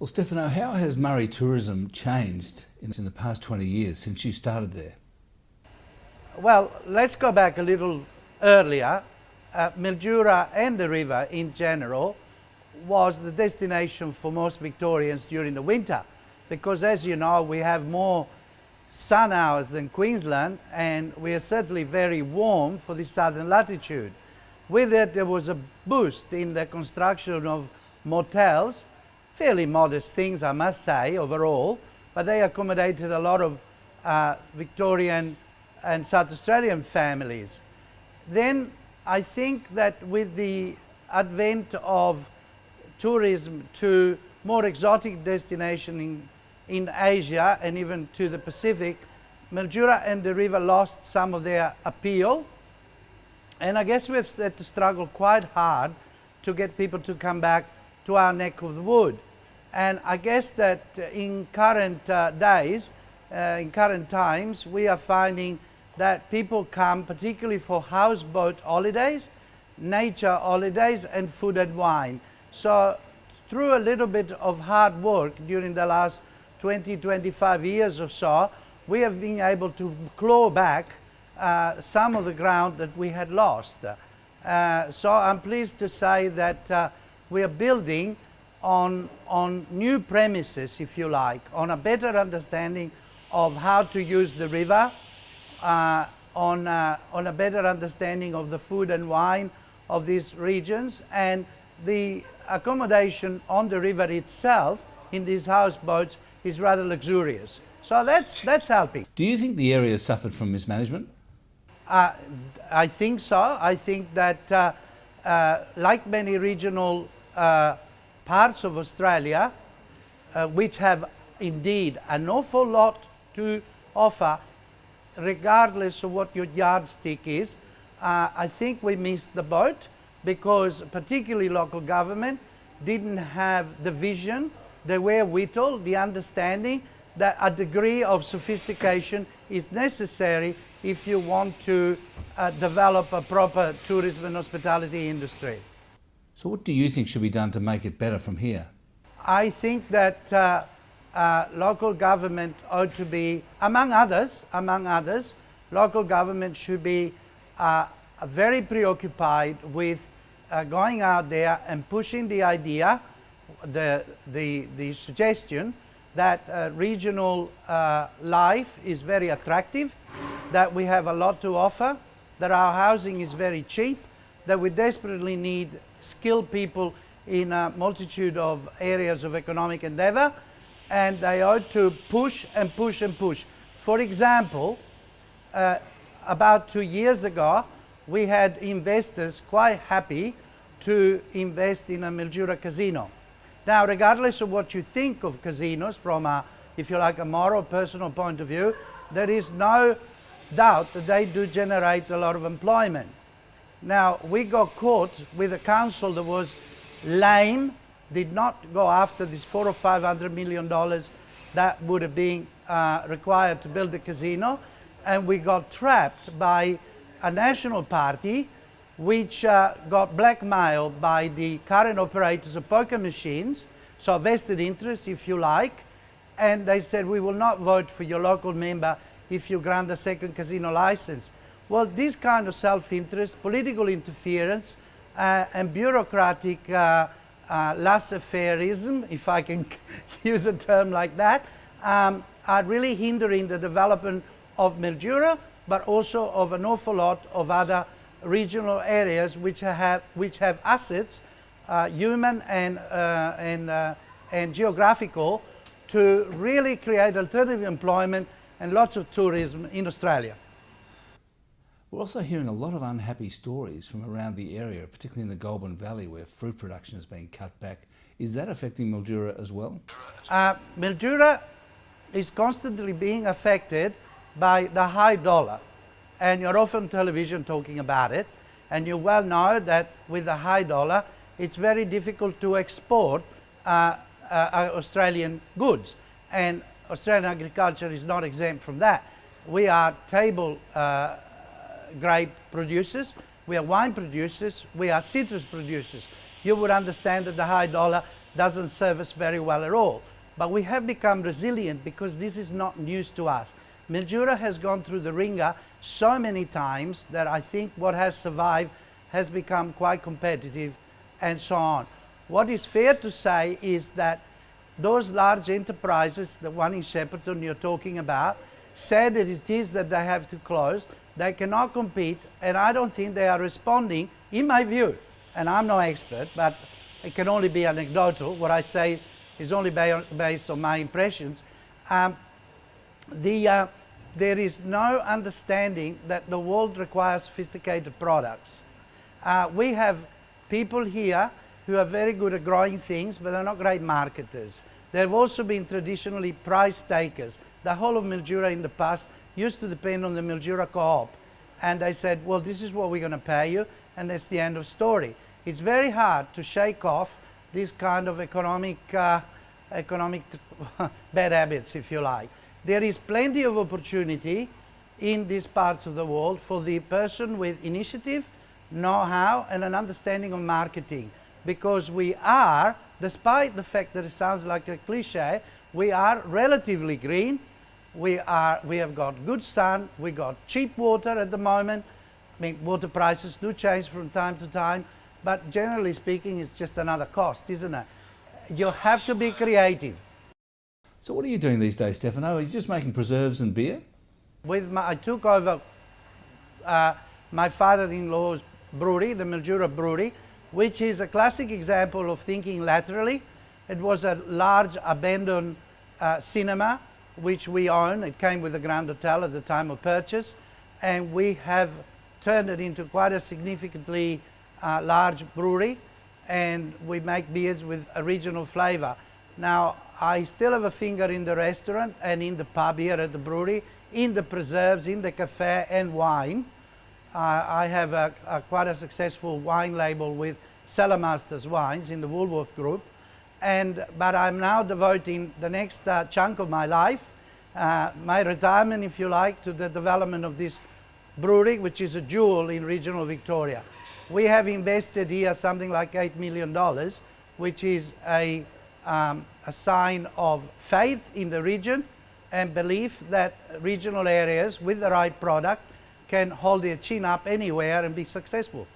Well, Stefano, how has Murray tourism changed in the past 20 years since you started there? Well, let's go back a little earlier. Mildura and the river in general was the destination for most Victorians during the winter, because as you know, we have more sun hours than Queensland, and we are certainly very warm for the southern latitude. With it, there was a boost in the construction of motels, fairly modest things, I must say, overall, but they accommodated a lot of Victorian and South Australian families. Then I think that with the advent of tourism to more exotic destinations in Asia and even to the Pacific, Mildura and the river lost some of their appeal. And I guess we've had to struggle quite hard to get people to come back to our neck of the wood. And I guess that in current days, in current times, we are finding that people come particularly for houseboat holidays, nature holidays, and food and wine. So through a little bit of hard work during the last 20-25 years or so, we have been able to claw back some of the ground that we had lost. So I'm pleased to say that we are building on new premises, if you like, on a better understanding of how to use the river, on a better understanding of the food and wine of these regions, and the accommodation on the river itself in these houseboats is rather luxurious. So that's helping. Do you think the area suffered from mismanagement? I think so. I think that like many regional parts of Australia, which have indeed an awful lot to offer, regardless of what your yardstick is, I think we missed the boat because particularly local government didn't have the vision, the wherewithal, the understanding that a degree of sophistication is necessary if you want to develop a proper tourism and hospitality industry. So what do you think should be done to make it better from here? I think that local government ought to be, among others, local government should be very preoccupied with going out there and pushing the idea, the suggestion that regional life is very attractive, that we have a lot to offer, that our housing is very cheap, that we desperately need skilled people in a multitude of areas of economic endeavour, and they ought to push and push and push. For example, about 2 years ago, we had investors quite happy to invest in a Mildura casino. Now, regardless of what you think of casinos from a, if you like, a moral, personal point of view, there is no doubt that they do generate a lot of employment. Now, we got caught with a council that was lame, did not go after this $400 or $500 million that would have been required to build the casino, and we got trapped by a national party which got blackmailed by the current operators of poker machines, so vested interest, if you like, and they said, we will not vote for your local member if you grant a second casino license. Well, this kind of self-interest, political interference, and bureaucratic laissez-faireism, if I can use a term like that, are really hindering the development of Mildura, but also of an awful lot of other regional areas which have assets, human and geographical, to really create alternative employment and lots of tourism in Australia. We're also hearing a lot of unhappy stories from around the area, particularly in the Goulburn Valley where fruit production has been cut back. Is that affecting Mildura as well? Mildura is constantly being affected by the high dollar, and you're often on television talking about it, and you well know that with the high dollar it's very difficult to export Australian goods, and Australian agriculture is not exempt from that. We are table grape producers, we are wine producers, we are citrus producers. You would understand that the high dollar doesn't serve us very well at all. But we have become resilient because this is not news to us. Mildura has gone through the ringer so many times that I think what has survived has become quite competitive and so on. What is fair to say is that those large enterprises, the one in Shepparton you're talking about, said that it is that they have to close. They cannot compete, and I don't think they are responding, in my view, and I'm no expert, but it can only be anecdotal. What I say is only based on my impressions. There is no understanding that the world requires sophisticated products. We have people here who are very good at growing things, but are not great marketers. They've also been traditionally price takers. The whole of Mildura in the past used to depend on the Mildura Co-op. And they said, well, this is what we're going to pay you, and that's the end of story. It's very hard to shake off this kind of economic bad habits, if you like. There is plenty of opportunity in these parts of the world for the person with initiative, know-how, and an understanding of marketing. Because we are, despite the fact that it sounds like a cliche, we are relatively green. We have got good sun, we got cheap water at the moment. I mean, water prices do change from time to time, but generally speaking, it's just another cost, isn't it? You have to be creative. So what are you doing these days, Stefano? Are you just making preserves and beer? I took over my father-in-law's brewery, the Mildura Brewery, which is a classic example of thinking laterally. It was a large abandoned cinema, which we own. It came with the Grand Hotel at the time of purchase, and we have turned it into quite a significantly large brewery, and we make beers with a regional flavor. Now, I still have a finger in the restaurant and in the pub here at the brewery, in the preserves, in the cafe and wine. I have quite a successful wine label with Cellarmasters Wines in the Woolworth Group. But I'm now devoting the next chunk of my life, my retirement, if you like, to the development of this brewery, which is a jewel in regional Victoria. We have invested here something like $8 million, which is a sign of faith in the region and belief that regional areas with the right product can hold their chin up anywhere and be successful.